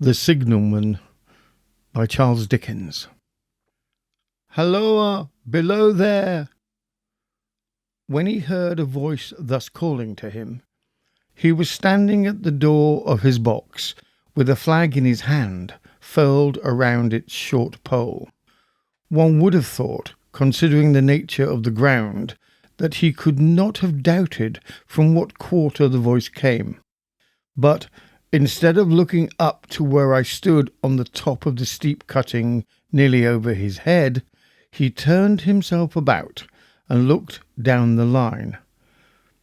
The Signalman by Charles Dickens. Halloa, below there! When he heard a voice thus calling to him, he was standing at the door of his box with a flag in his hand, furled around its short pole. One would have thought, considering the nature of the ground, that he could not have doubted from what quarter the voice came. But instead of looking up to where I stood on the top of the steep cutting nearly over his head, he turned himself about and looked down the line.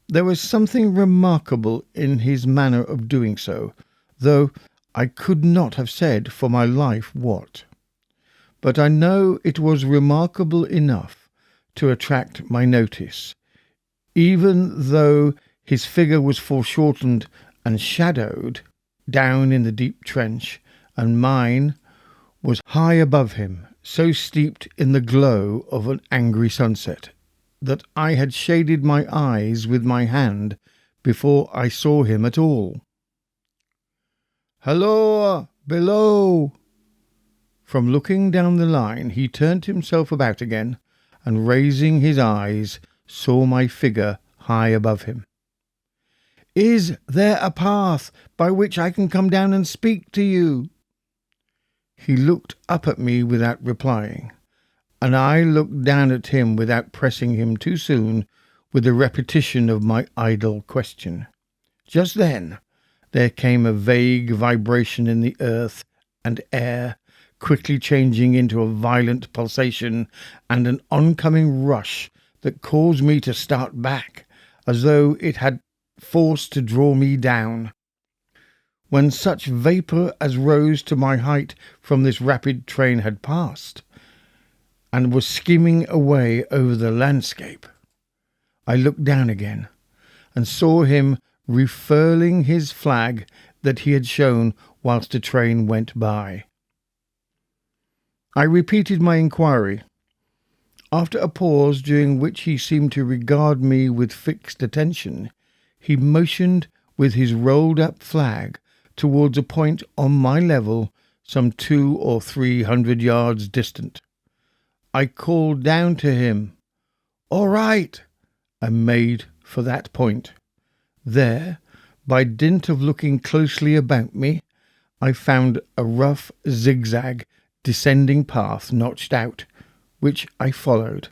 There was something remarkable in his manner of doing so, though I could not have said for my life what. But I know it was remarkable enough to attract my notice, even though his figure was foreshortened and shadowed down in the deep trench, and mine was high above him, so steeped in the glow of an angry sunset, that I had shaded my eyes with my hand before I saw him at all. "Halloa, below!" From looking down the line, he turned himself about again, and raising his eyes, saw my figure high above him. "Is there a path by which I can come down and speak to you?" He looked up at me without replying, and I looked down at him without pressing him too soon with a repetition of my idle question. Just then there came a vague vibration in the earth and air, quickly changing into a violent pulsation and an oncoming rush that caused me to start back, as though it had force to draw me down. When such vapour as rose to my height from this rapid train had passed, and was skimming away over the landscape, I looked down again, and saw him refurling his flag that he had shown whilst the train went by. I repeated my inquiry. After a pause, during which he seemed to regard me with fixed attention, he motioned with his rolled-up flag towards a point on my level some 200 or 300 yards distant. I called down to him, "All right," and made for that point. There, by dint of looking closely about me, I found a rough zigzag descending path notched out, which I followed.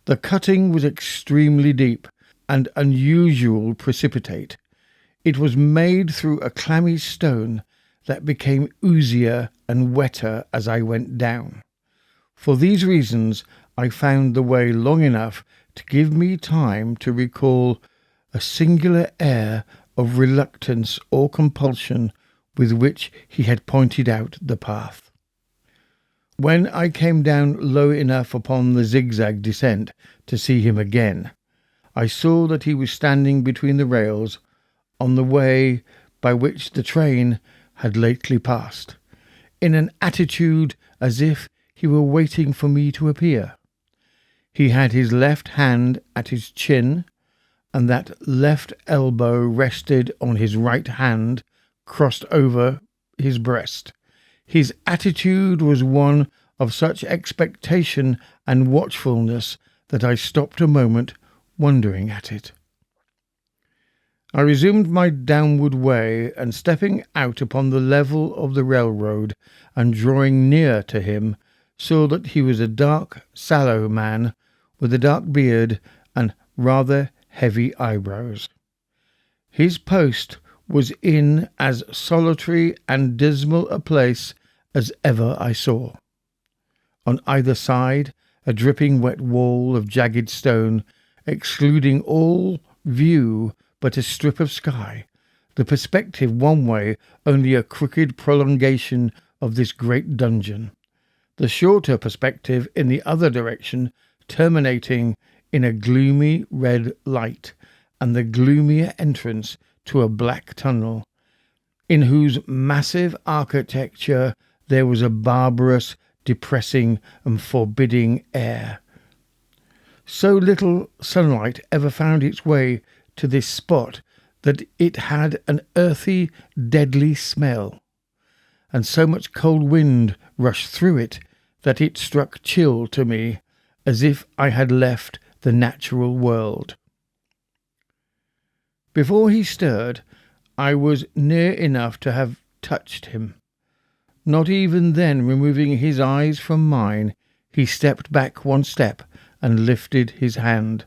The cutting was extremely deep and unusual precipitate. It was made through a clammy stone that became oozier and wetter as I went down. For these reasons I found the way long enough to give me time to recall a singular air of reluctance or compulsion with which he had pointed out the path. When I came down low enough upon the zigzag descent to see him again, I saw that he was standing between the rails on the way by which the train had lately passed, in an attitude as if he were waiting for me to appear. He had his left hand at his chin, and that left elbow rested on his right hand, crossed over his breast. His attitude was one of such expectation and watchfulness that I stopped a moment, wondering at it. I resumed my downward way, and stepping out upon the level of the railroad and drawing near to him, saw that he was a dark, sallow man with a dark beard and rather heavy eyebrows. His post was in as solitary and dismal a place as ever I saw. On either side, a dripping wet wall of jagged stone, excluding all view but a strip of sky, the perspective one way only a crooked prolongation of this great dungeon, the shorter perspective in the other direction terminating in a gloomy red light, and the gloomier entrance to a black tunnel, in whose massive architecture there was a barbarous, depressing and forbidding air. So little sunlight ever found its way to this spot that it had an earthy, deadly smell. and so much cold wind rushed through it that it struck chill to me, as if I had left the natural world. Before he stirred, I was near enough to have touched him. Not even then removing his eyes from mine, he stepped back one step and lifted his hand.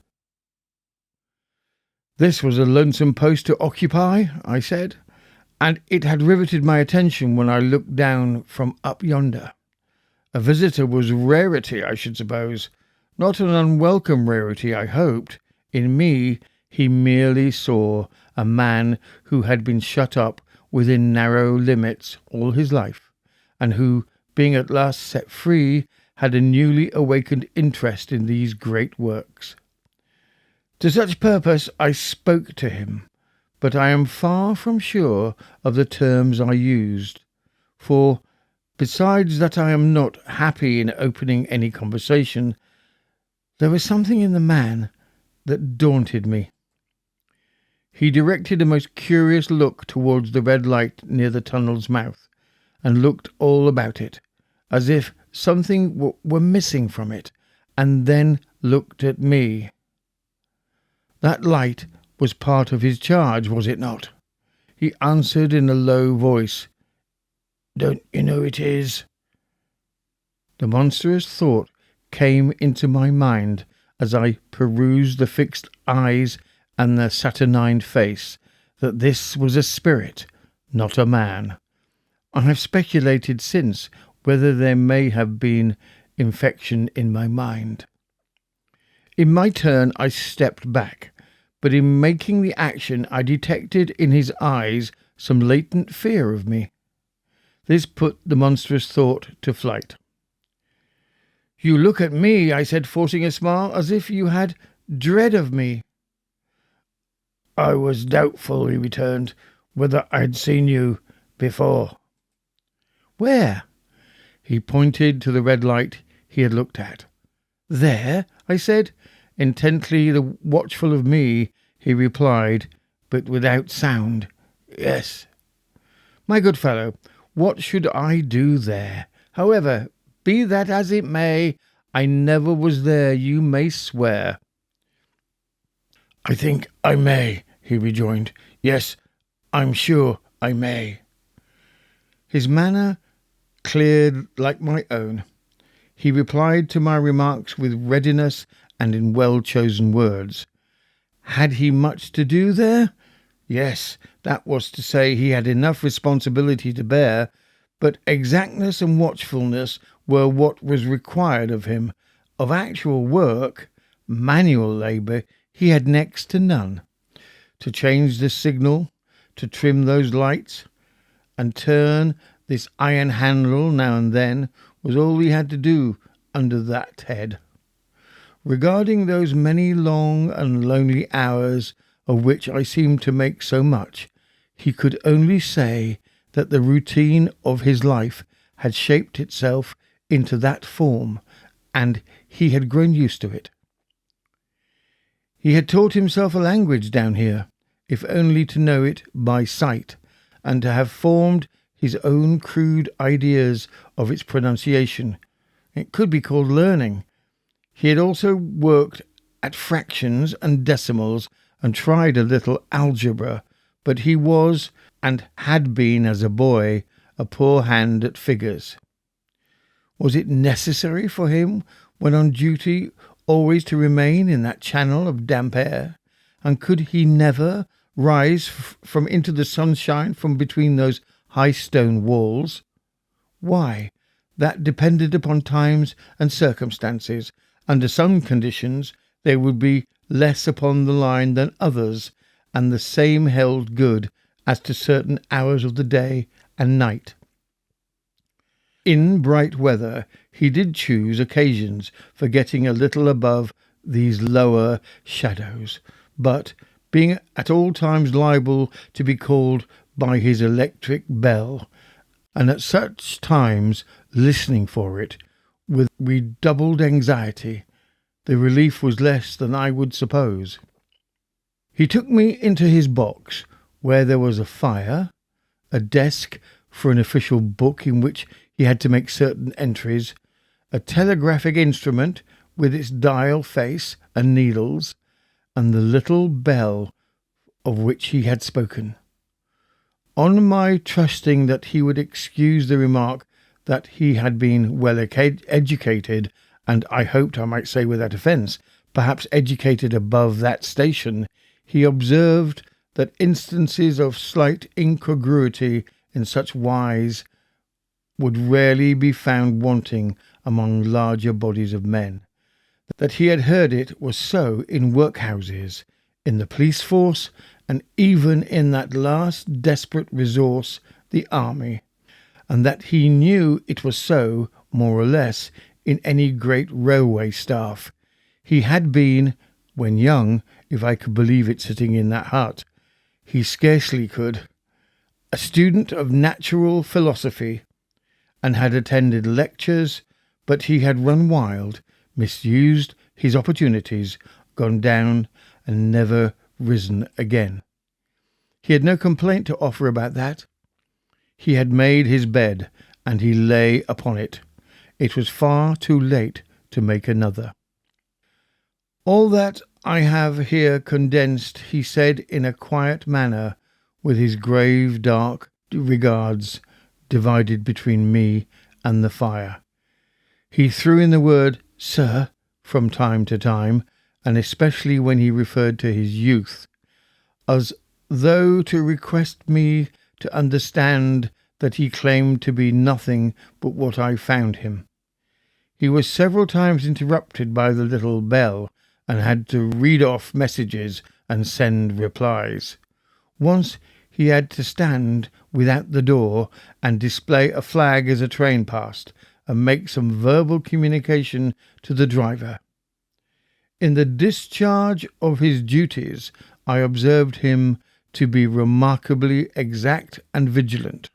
"This was a lonesome post to occupy," I said, "and it had riveted my attention when I looked down from up yonder. A visitor was rarity, I should suppose. Not an unwelcome rarity, I hoped. In me he merely saw a man who had been shut up within narrow limits all his life, and who, being at last set free, had a newly awakened interest in these great works. To such purpose I spoke to him, but I am far from sure of the terms I used, for, besides that I am not happy in opening any conversation, there was something in the man that daunted me. He directed a most curious look towards the red light near the tunnel's mouth, and looked all about it, as if something were missing from it, and then looked at me. That light was part of his charge, was it not? He answered in a low voice, "Don't you know it is?" The monstrous thought came into my mind as I perused the fixed eyes and the saturnine face, that this was a spirit, not a man. I have speculated since whether there may have been infection in my mind. In my turn I stepped back, but in making the action I detected in his eyes some latent fear of me. This put the monstrous thought to flight. "You look at me," I said, forcing a smile, "as if you had dread of me." "I was doubtful," he returned, "whether I had seen you before." "Where?" He pointed to the red light he had looked at. "There?" I said. Intently watchful of me, he replied, but without sound, "Yes." "My good fellow, what should I do there? However, be that as it may, I never was there, you may swear." "I think I may," he rejoined. "Yes, I'm sure I may." His manner cleared like my own. He replied to my remarks with readiness and in well-chosen words. Had he much to do there? Yes, that was to say, he had enough responsibility to bear, but exactness and watchfulness were what was required of him. Of actual work, manual labour, he had next to none. To change the signal, to trim those lights, and turn this iron handle now and then, was all he had to do under that head. Regarding those many long and lonely hours of which I seemed to make so much, he could only say that the routine of his life had shaped itself into that form, and he had grown used to it. He had taught himself a language down here, if only to know it by sight, and to have formed his own crude ideas of its pronunciation. It could be called learning. He had also worked at fractions and decimals and tried a little algebra, but he was, and had been as a boy, a poor hand at figures. Was it necessary for him, when on duty, always to remain in that channel of damp air? And could he never rise from into the sunshine from between those high stone walls? Why, that depended upon times and circumstances. Under some conditions they would be less upon the line than others, and the same held good as to certain hours of the day and night. In bright weather he did choose occasions for getting a little above these lower shadows, but, being at all times liable to be called by his electric bell, and at such times listening for it with redoubled anxiety, the relief was less than I would suppose. He took me into his box, where there was a fire, a desk for an official book in which he had to make certain entries, a telegraphic instrument with its dial face and needles, and the little bell of which he had spoken. On my trusting that he would excuse the remark that he had been well educated, and I hoped I might say without offence, perhaps educated above that station, he observed that instances of slight incongruity in such wise would rarely be found wanting among larger bodies of men, that he had heard it was so in workhouses, in the police force, and even in that last desperate resource, the army, and that he knew it was so, more or less, in any great railway staff. He had been, when young, if I could believe it sitting in that hut, he scarcely could, a student of natural philosophy, and had attended lectures, but he had run wild, misused his opportunities, gone down, and never risen again. He had no complaint to offer about that. He had made his bed, and he lay upon it. It was far too late to make another. All that I have here condensed he said in a quiet manner, with his grave dark regards divided between me and the fire. He threw in the word "sir" from time to time, and especially when he referred to his youth, as though to request me to understand that he claimed to be nothing but what I found him. He was several times interrupted by the little bell, and had to read off messages and send replies. Once he had to stand without the door and display a flag as a train passed, and make some verbal communication to the driver. In the discharge of his duties, I observed him to be remarkably exact and vigilant,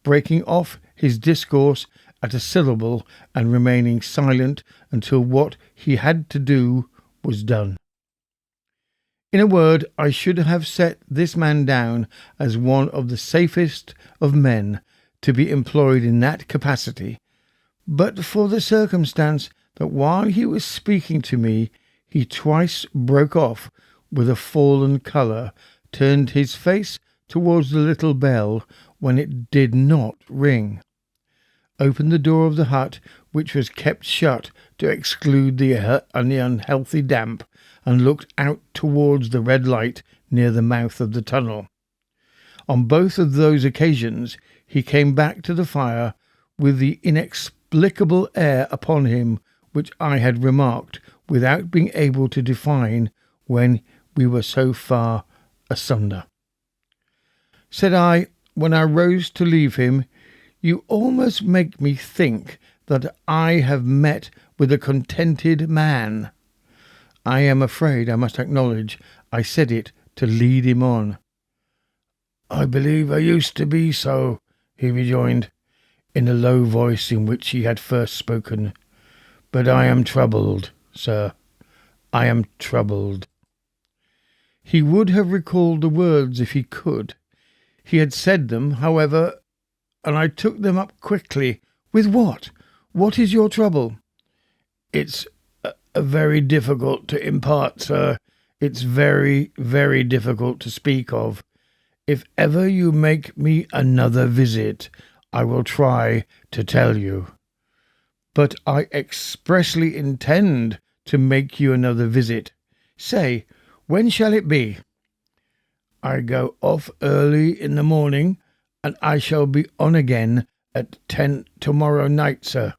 breaking off his discourse at a syllable and remaining silent until what he had to do was done. In a word, I should have set this man down as one of the safest of men to be employed in that capacity, but for the circumstance that while he was speaking to me, he twice broke off with a fallen colour, turned his face towards the little bell when it did not ring, opened the door of the hut, which was kept shut to exclude the unhealthy damp, and looked out towards the red light near the mouth of the tunnel. On both of those occasions he came back to the fire with the inexplicable air upon him which I had remarked without being able to define when we were so far asunder. Said I, when I rose to leave him, "You almost make me think that I have met with a contented man." I am afraid I must acknowledge I said it to lead him on. "I believe I used to be so," he rejoined, in the low voice in which he had first spoken. "But I am troubled, sir. I am troubled." He would have recalled the words if he could. He had said them, however, and I took them up quickly. "With what? What is your trouble?" "It's very difficult to impart, sir. It's very, very difficult to speak of. If ever you make me another visit, I will try to tell you." "But I expressly intend to make you another visit. Say, when shall it be?" "I go off early in the morning, and I shall be on again at 10 tomorrow night, sir."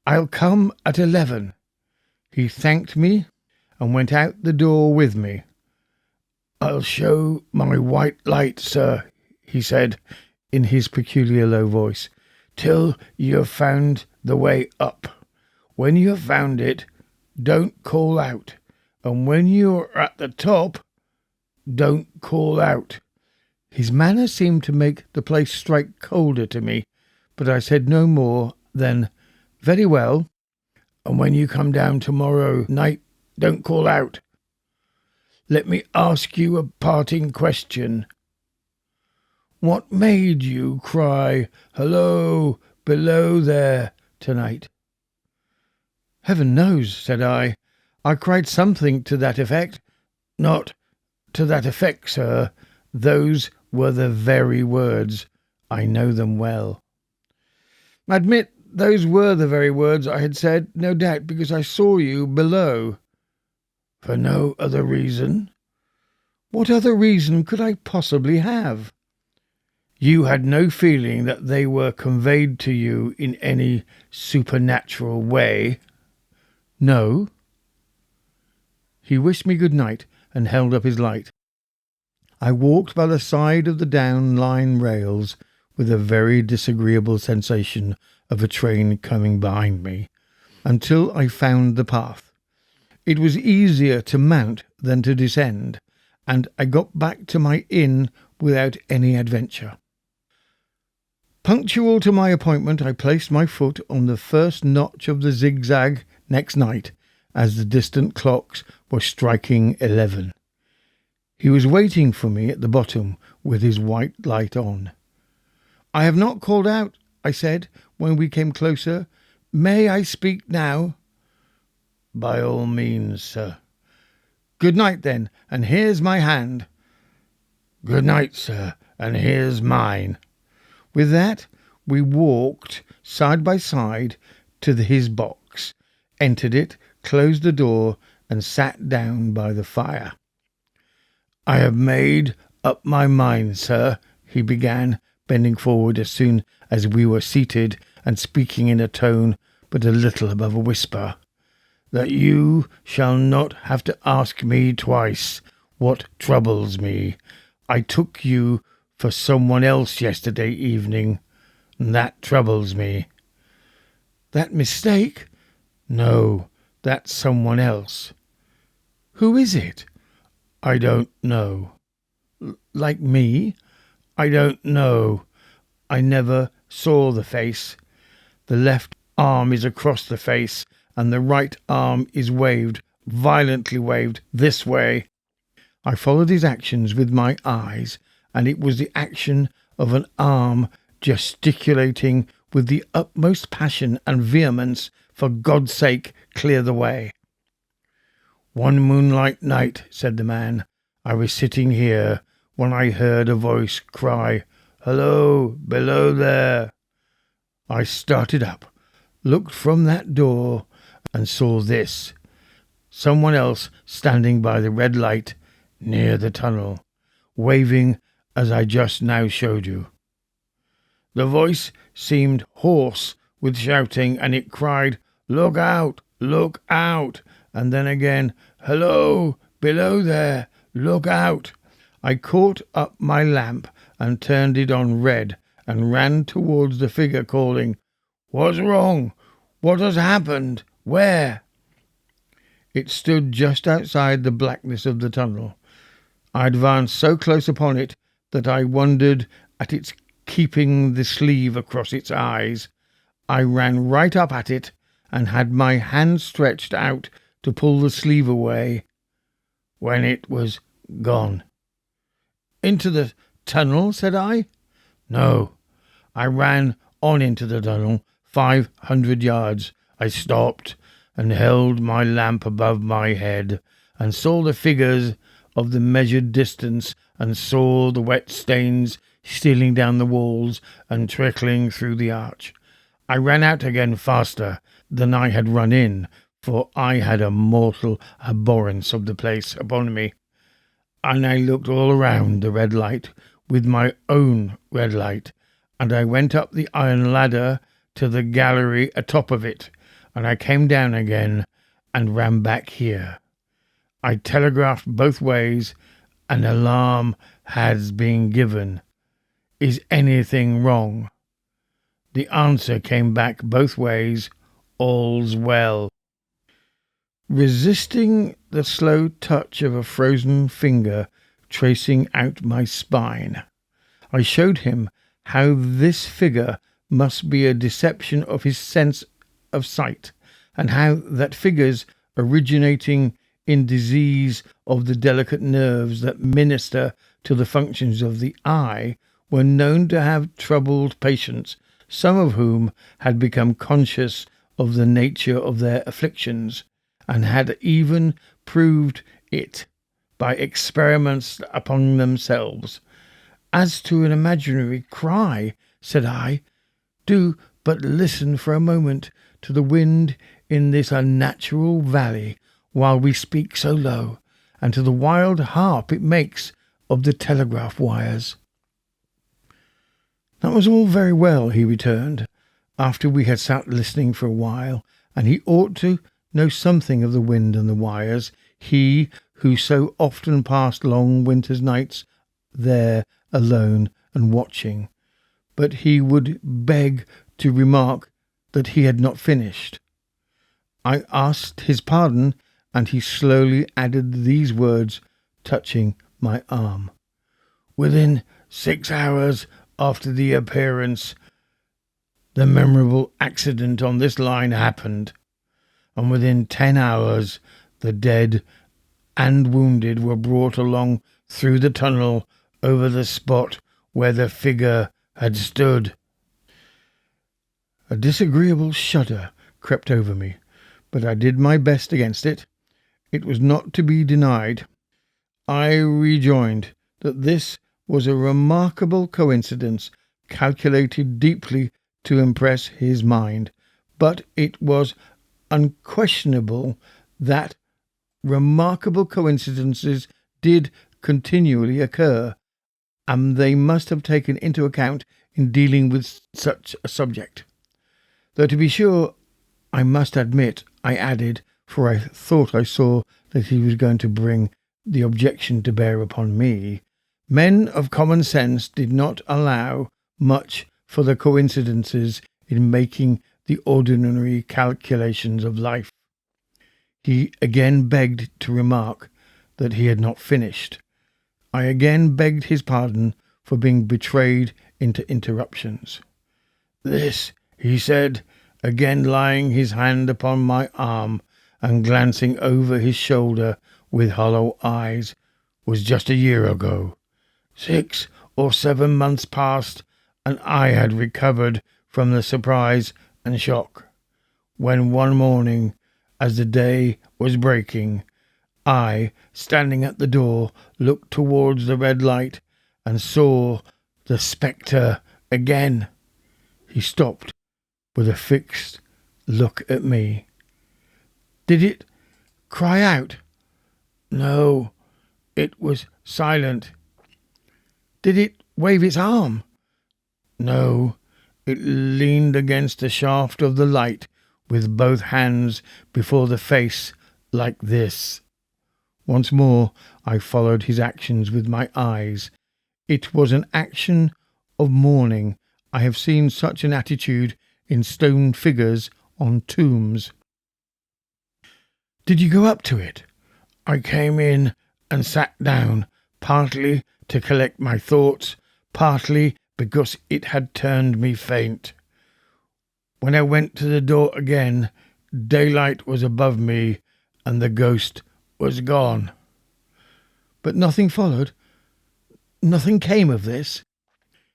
"I'll come at 11. He thanked me and went out the door with me. "I'll show my white light, sir," he said, in his peculiar low voice, "till you have found the way up. When you have found it, don't call out, and when you are at the top, don't call out." His manner seemed to make the place strike colder to me, but I said no more than, "Very well. And when you come down tomorrow night, don't call out. Let me ask you a parting question. What made you cry, 'Hello, below there,' tonight?" "Heaven knows," said I. "I cried something to that effect." "Not to that effect, sir. Those were the very words. I know them well." "Admit those were the very words I had said, no doubt because I saw you below." "For no other reason?" "What other reason could I possibly have?" "You had no feeling that they were conveyed to you in any supernatural way?" "No." He wished me good night and held up his light. I walked by the side of the down line rails with a very disagreeable sensation of a train coming behind me until I found the path. It was easier to mount than to descend, and I got back to my inn without any adventure. Punctual to my appointment, I placed my foot on the first notch of the zigzag next night as the distant clocks were striking 11. He was waiting for me at the bottom with his white light on. "I have not called out," I said when we came closer. "May I speak now?" "By all means, sir." "Good night, then, and here's my hand." "Good night, sir, and here's mine." With that, we walked side by side to his box, entered it, closed the door, and sat down by the fire. "I have made up my mind, sir," he began, bending forward as soon as we were seated and speaking in a tone but a little above a whisper, "that you shall not have to ask me twice what troubles me. I took you for someone else yesterday evening, and that troubles me." "That mistake?" "No, that's someone else." "Who is it?" "I don't know." "Like me?" "I don't know. I never saw the face. The left arm is across the face, and the right arm is waved, violently waved, this way." I followed his actions with my eyes, and it was the action of an arm gesticulating with the utmost passion and vehemence, "For God's sake, clear the way." "One moonlight night," said the man, "I was sitting here when I heard a voice cry, 'Hello, below there.' I started up, looked from that door, and saw this. Someone else standing by the red light near the tunnel, waving as I just now showed you. The voice seemed hoarse with shouting, and it cried, 'Look out! Look out!' and then again, 'Hello, below there! Look out!' I caught up my lamp and turned it on red and ran towards the figure, calling, 'What's wrong? What has happened? Where?' It stood just outside the blackness of the tunnel. I advanced so close upon it that I wondered at its keeping the sleeve across its eyes. I ran right up at it and had my hand stretched out to pull the sleeve away, when it was gone." "Into the tunnel?" said I. "No. I ran on into the tunnel 500 yards. I stopped and held my lamp above my head and saw the figures of the measured distance and saw the wet stains stealing down the walls and trickling through the arch. I ran out again faster than I had run in, for I had a mortal abhorrence of the place upon me, and I looked all around the red light with my own red light, and I went up the iron ladder to the gallery atop of it, and I came down again and ran back here. I telegraphed both ways. An alarm has been given. Is anything wrong? The answer came back both ways. All's well." Resisting the slow touch of a frozen finger tracing out my spine, I showed him how this figure must be a deception of his sense of sight, and how that figures originating in disease of the delicate nerves that minister to the functions of the eye were known to have troubled patients, some of whom had become conscious of the nature of their afflictions, and had even proved it by experiments upon themselves. As to an imaginary cry, said I, do but listen for a moment to the wind in this unnatural valley while we speak so low, and to the wild harp it makes of the telegraph wires. That was all very well, he returned, after we had sat listening for a while, and he ought to know something of the wind and the wires, he who so often passed long winter's nights there alone and watching. But he would beg to remark that he had not finished. I asked his pardon, and he slowly added these words, touching my arm. Within 6 hours after the appearance, the memorable accident on this line happened, and within 10 hours the dead and wounded were brought along through the tunnel over the spot where the figure had stood. A disagreeable shudder crept over me, but I did my best against it. It was not to be denied. I rejoined that this was a remarkable coincidence, calculated deeply to impress his mind, but it was unquestionable that remarkable coincidences did continually occur, and they must have taken into account in dealing with such a subject. Though to be sure, I must admit, I added, for I thought I saw that he was going to bring the objection to bear upon me, men of common sense did not allow much for the coincidences in making the ordinary calculations of life. He again begged to remark that he had not finished. I again begged his pardon for being betrayed into interruptions. This, he said, again laying his hand upon my arm and glancing over his shoulder with hollow eyes, was just a year ago. 6 or 7 months passed, and I had recovered from the surprise and shock, when one morning, as the day was breaking, I, standing at the door, looked towards the red light and saw the spectre again. He stopped with a fixed look at me. Did it cry out? No, it was silent. Did it wave its arm? No, it leaned against the shaft of the light with both hands before the face, like this. Once more I followed his actions with my eyes. It was an action of mourning. I have seen such an attitude in stone figures on tombs. Did you go up to it? I came in and sat down, partly to collect my thoughts, partly because it had turned me faint. When I went to the door again, daylight was above me, and the ghost was gone. But nothing followed. Nothing came of this.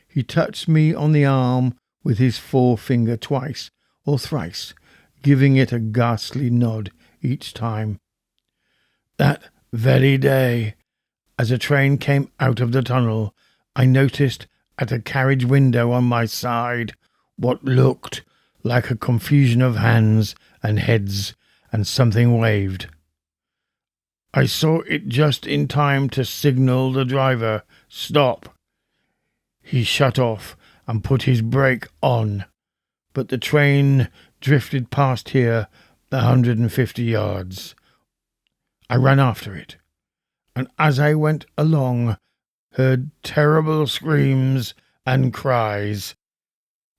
He touched me on the arm with his forefinger twice or thrice, giving it a ghastly nod each time. That very day, as a train came out of the tunnel, I noticed at a carriage window on my side what looked like a confusion of hands and heads, and something waved. I saw it just in time to signal the driver, stop. He shut off and put his brake on, but the train drifted past here 150 yards. I ran after it, and as I went along, heard terrible screams and cries.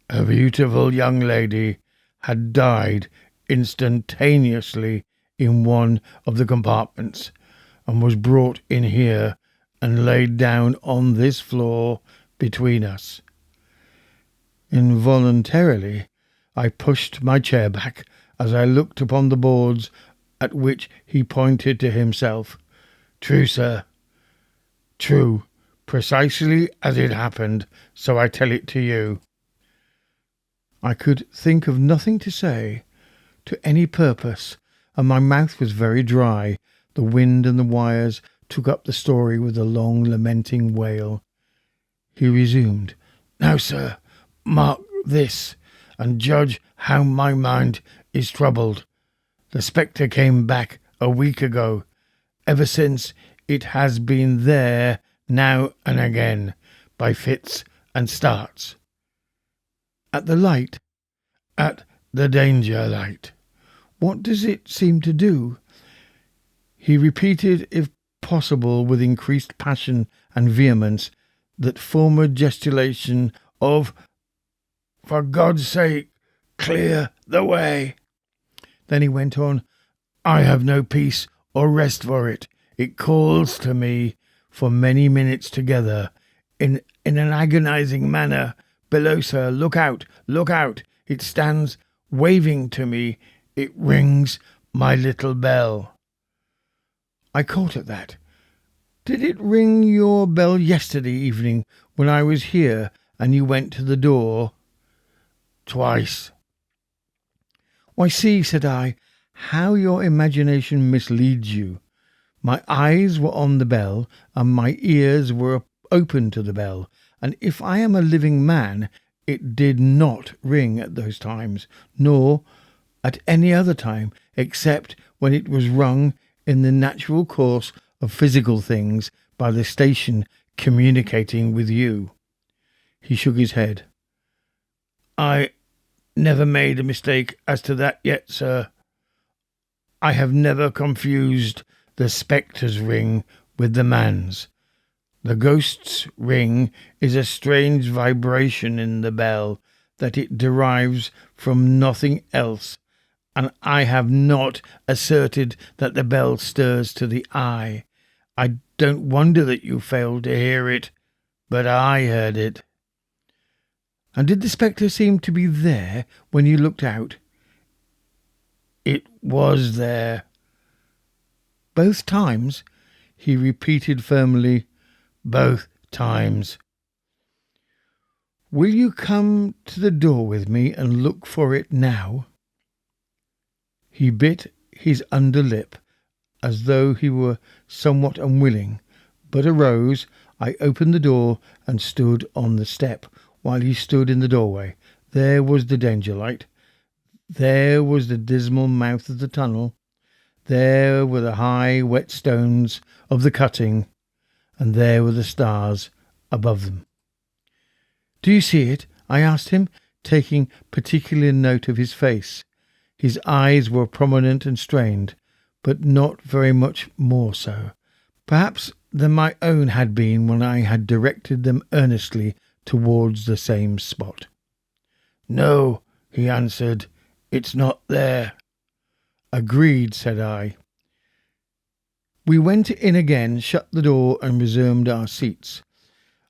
A beautiful young lady had died instantaneously in one of the compartments, and was brought in here and laid down on this floor between us. Involuntarily, I pushed my chair back as I looked upon the boards, at which he pointed to himself. True, sir. True, Precisely as it happened, so I tell it to you." I could think of nothing to say to any purpose, and my mouth was very dry. The wind and the wires took up the story with a long lamenting wail. He resumed. "Now, sir, mark this, and judge how my mind is troubled. The spectre came back a week ago. Ever since, it has been there now and again, by fits and starts." "At the light?" "At the danger light." "What does it seem to do?" He repeated, if possible with increased passion and vehemence, that former gesticulation of "For God's sake, clear the way." Then he went on, "I have no peace or rest for it. It calls to me for many minutes together, in an agonizing manner. Below, sir, look out, look out. It stands waving to me. It rings my little bell." I caught at that. "Did it ring your bell yesterday evening when I was here and you went to the door?" "Twice." "Why, see," said I, "how your imagination misleads you. My eyes were on the bell, and my ears were open to the bell, and if I am a living man, it did not ring at those times, nor at any other time, except when it was rung in the natural course of physical things by the station communicating with you." He shook his head. "I never made a mistake as to that yet, sir. I have never confused the spectre's ring with the man's. The ghost's ring is a strange vibration in the bell that it derives from nothing else, and I have not asserted that the bell stirs to the eye. I don't wonder that you failed to hear it, but I heard it." "And did the spectre seem to be there when you looked out?" "It was there." "Both times?" He repeated firmly, "Both times." "Will you come to the door with me and look for it now?" He bit his under lip, as though he were somewhat unwilling, but arose. I opened the door and stood on the step, while he stood in the doorway. There was the danger light. There was the dismal mouth of the tunnel. There were the high, wet stones of the cutting, and there were the stars above them. "Do you see it?" I asked him, taking particular note of his face. His eyes were prominent and strained, but not very much more so, perhaps, than my own had been when I had directed them earnestly towards the same spot. "No," he answered, "it's not there." "Agreed," said I. We went in again, shut the door, and resumed our seats.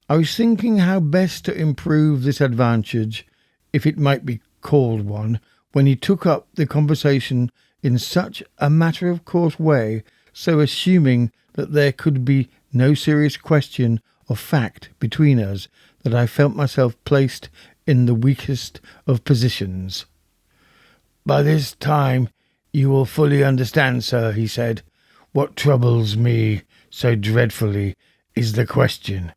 I was thinking how best to improve this advantage, if it might be called one, when he took up the conversation in such a matter-of-course way, so assuming that there could be no serious question of fact between us, that I felt myself placed in the weakest of positions. "By this time you will fully understand, sir," he said. "What troubles me so dreadfully is the question,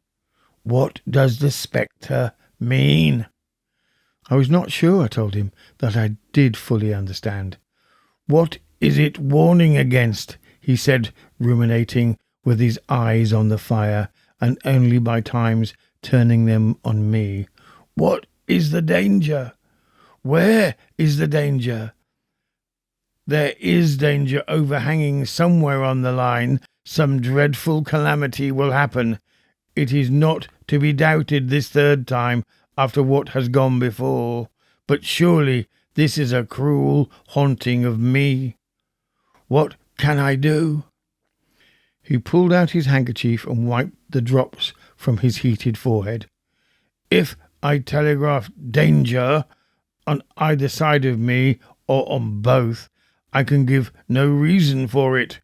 what does the spectre mean?" I was not sure, I told him, that I did fully understand. "What is it warning against?" he said, ruminating, with his eyes on the fire, and only by times turning them on me. "What is the danger? Where is the danger? There is danger overhanging somewhere on the line. Some dreadful calamity will happen. It is not to be doubted this third time after what has gone before. But surely this is a cruel haunting of me. What can I do?" He pulled out his handkerchief and wiped the drops from his heated forehead. "If I telegraph danger on either side of me, or on both, I can give no reason for it,"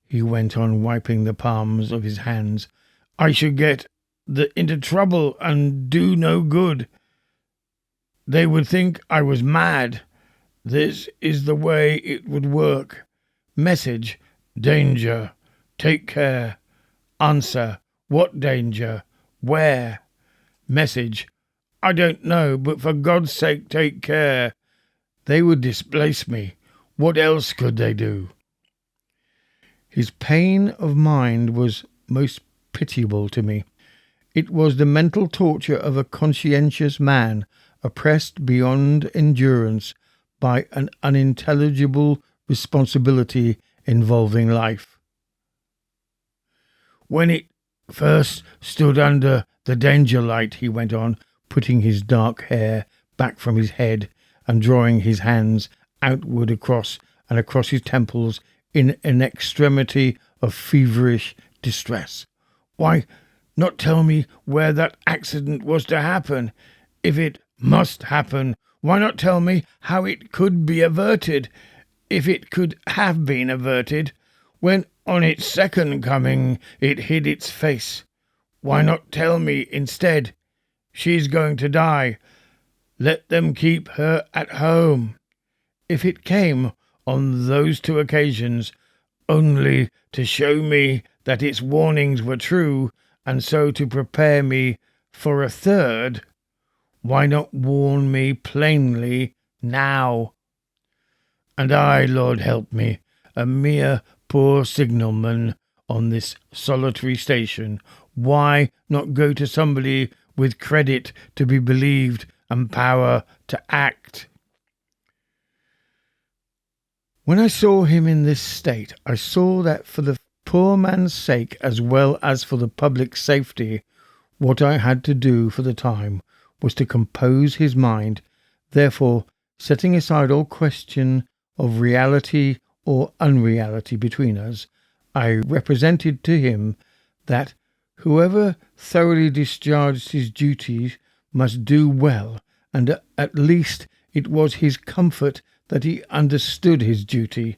he went on, wiping the palms of his hands. "I should get into trouble and do no good. They would think I was mad. This is the way it would work. Message: danger. Take care. Answer: what danger? Where? Message: I don't know, but for God's sake take care. They would displace me. What else could they do? His pain of mind was most pitiable to me. It was the mental torture of a conscientious man oppressed beyond endurance by an unintelligible responsibility involving life. When it first stood under the danger light, he went on, putting his dark hair back from his head and drawing his hands outward across his temples in an extremity of feverish distress. Why not tell me where that accident was to happen? If it must happen, why not tell me how it could be averted, if it could have been averted, when on its second coming it hid its face? Why not tell me instead, she's going to die, let them keep her at home? If it came on those two occasions only to show me that its warnings were true, and so to prepare me for a third, why not warn me plainly now? And I, Lord help me, a mere poor signalman on this solitary station, why not go to somebody with credit to be believed and power to act? When I saw him in this state, I saw that for the poor man's sake, as well as for the public safety, what I had to do for the time was to compose his mind. Therefore, setting aside all question of reality or unreality between us, I represented to him that whoever thoroughly discharged his duties must do well, and at least it was his comfort that he understood his duty,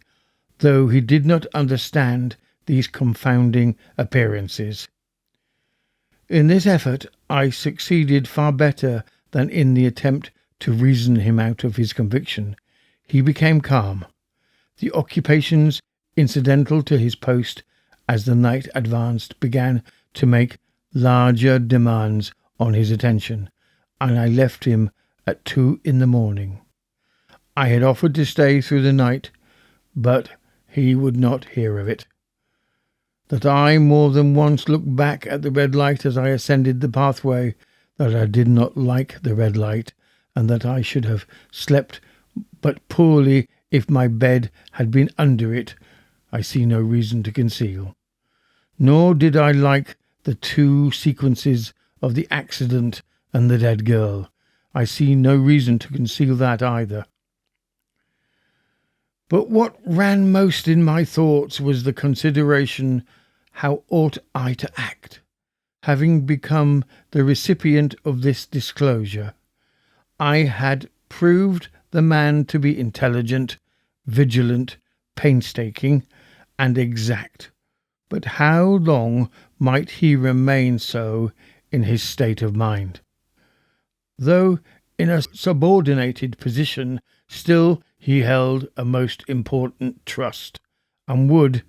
though he did not understand these confounding appearances. In this effort I succeeded far better than in the attempt to reason him out of his conviction. He became calm. The occupations incidental to his post as the night advanced began to make larger demands on his attention, and I left him at 2 a.m. I had offered to stay through the night, but he would not hear of it. That I more than once looked back at the red light as I ascended the pathway, that I did not like the red light, and that I should have slept but poorly if my bed had been under it, I see no reason to conceal. Nor did I like the two sequences of the accident and the dead girl. I see no reason to conceal that either. But what ran most in my thoughts was the consideration, how ought I to act, having become the recipient of this disclosure? I had proved the man to be intelligent, vigilant, painstaking, and exact. But how long might he remain so in his state of mind? Though in a subordinated position, still he held a most important trust, and would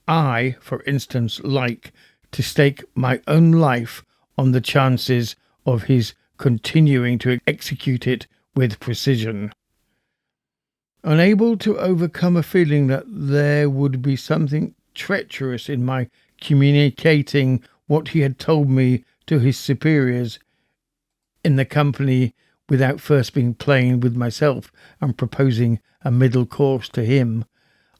I, for instance, like to stake my own life on the chances of his continuing to execute it with precision. Unable to overcome a feeling that there would be something treacherous in my communicating what he had told me to his superiors in the company without first being plain with myself and proposing a middle course to him,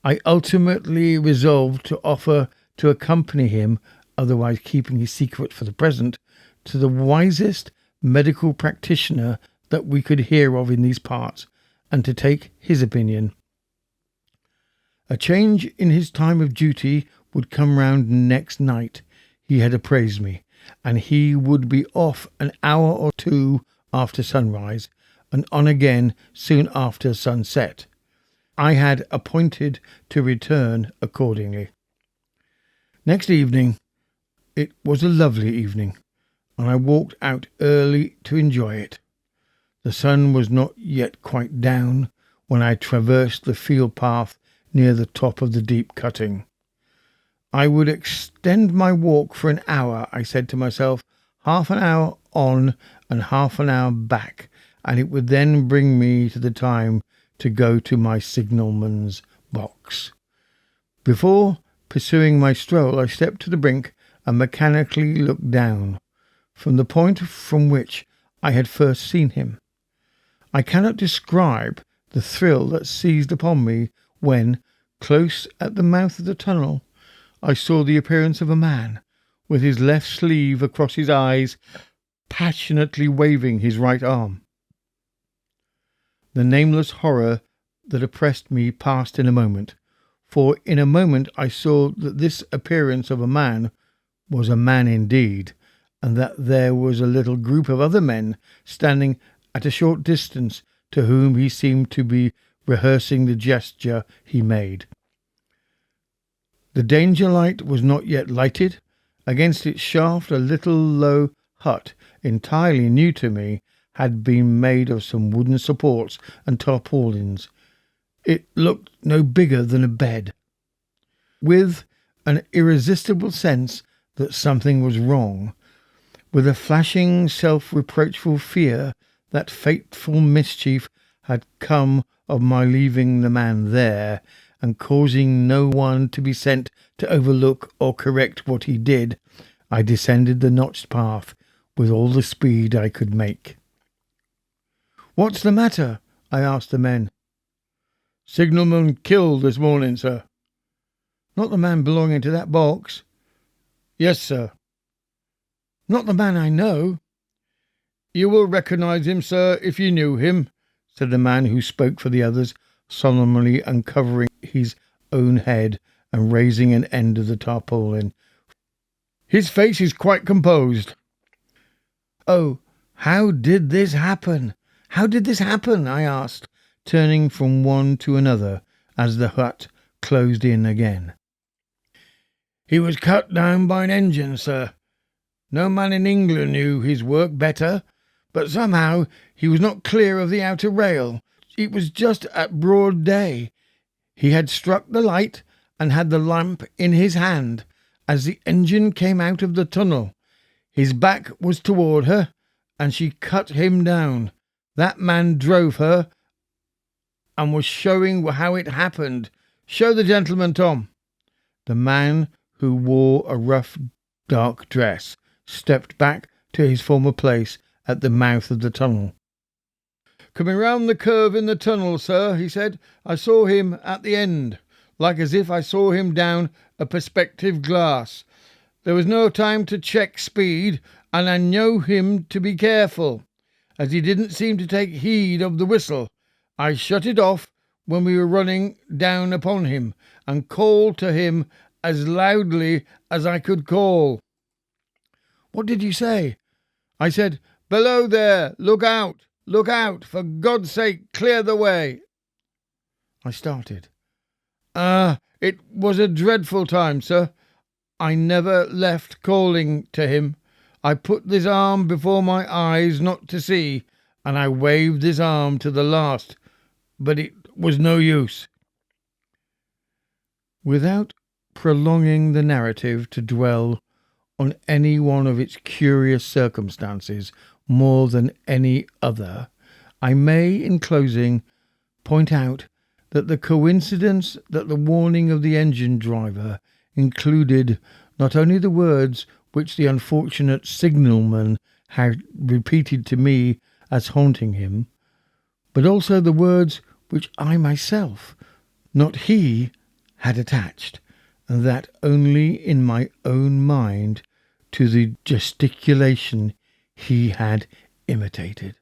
I ultimately resolved to offer to accompany him, otherwise keeping his secret for the present, to the wisest medical practitioner that we could hear of in these parts, and to take his opinion. A change in his time of duty would come round next night, he had apprised me, and he would be off an hour or two after sunrise, and on again soon after sunset. I had appointed to return accordingly. Next evening It was a lovely evening, and I walked out early to enjoy it. The sun was not yet quite down when I traversed the field path near the top of the deep cutting. I would extend my walk for an hour, I said to myself, half an hour on and half an hour back, and it would then bring me to the time to go to my signalman's box. Before pursuing my stroll, I stepped to the brink and mechanically looked down, from the point from which I had first seen him. I cannot describe the thrill that seized upon me when, close at the mouth of the tunnel, I saw the appearance of a man, with his left sleeve across his eyes, passionately waving his right arm. The nameless horror that oppressed me passed in a moment, for in a moment I saw that this appearance of a man was a man indeed, and that there was a little group of other men standing at a short distance to whom he seemed to be rehearsing the gesture he made. The danger light was not yet lighted. Against its shaft a little low hut, entirely new to me, had been made of some wooden supports and tarpaulins. It looked no bigger than a bed. With an irresistible sense that something was wrong, with a flashing self-reproachful fear that fateful mischief had come of my leaving the man there, and causing no one to be sent to overlook or correct what he did, I descended the notched path with all the speed I could make. "What's the matter?" I asked the men. "Signalman killed this morning, sir." "Not the man belonging to that box?" "Yes, sir." "Not the man I know?" "You will recognize him, sir, if you knew him," said the man who spoke for the others, solemnly uncovering his own head and raising an end of the tarpaulin. "His face is quite composed." "Oh, how did this happen? How did this happen?" I asked, turning from one to another as the hut closed in again. "He was cut down by an engine, sir. No man in England knew his work better, but somehow he was not clear of the outer rail. It was just at broad day. He had struck the light and had the lamp in his hand as the engine came out of the tunnel. His back was toward her, and she cut him down. That man drove her and was showing how it happened. Show the gentleman, Tom." The man, who wore a rough, dark dress, stepped back to his former place at the mouth of the tunnel. "Coming round the curve in the tunnel, sir," he said, "I saw him at the end, like as if I saw him down a perspective glass. There was no time to check speed, and I knew him to be careful, as he didn't seem to take heed of the whistle. I shut it off when we were running down upon him, and called to him as loudly as I could call." "What did you say?" "I said, 'Below there, look out, look out, for God's sake, clear the way.'" I started. It was a dreadful time, sir. I never left calling to him. I put this arm before my eyes not to see, and I waved this arm to the last, but it was no use." Without prolonging the narrative to dwell on any one of its curious circumstances more than any other, I may, in closing, point out that the coincidence that the warning of the engine driver included not only the words which the unfortunate signalman had repeated to me as haunting him, but also the words which I myself, not he, had attached, and that only in my own mind, to the gesticulation he had imitated.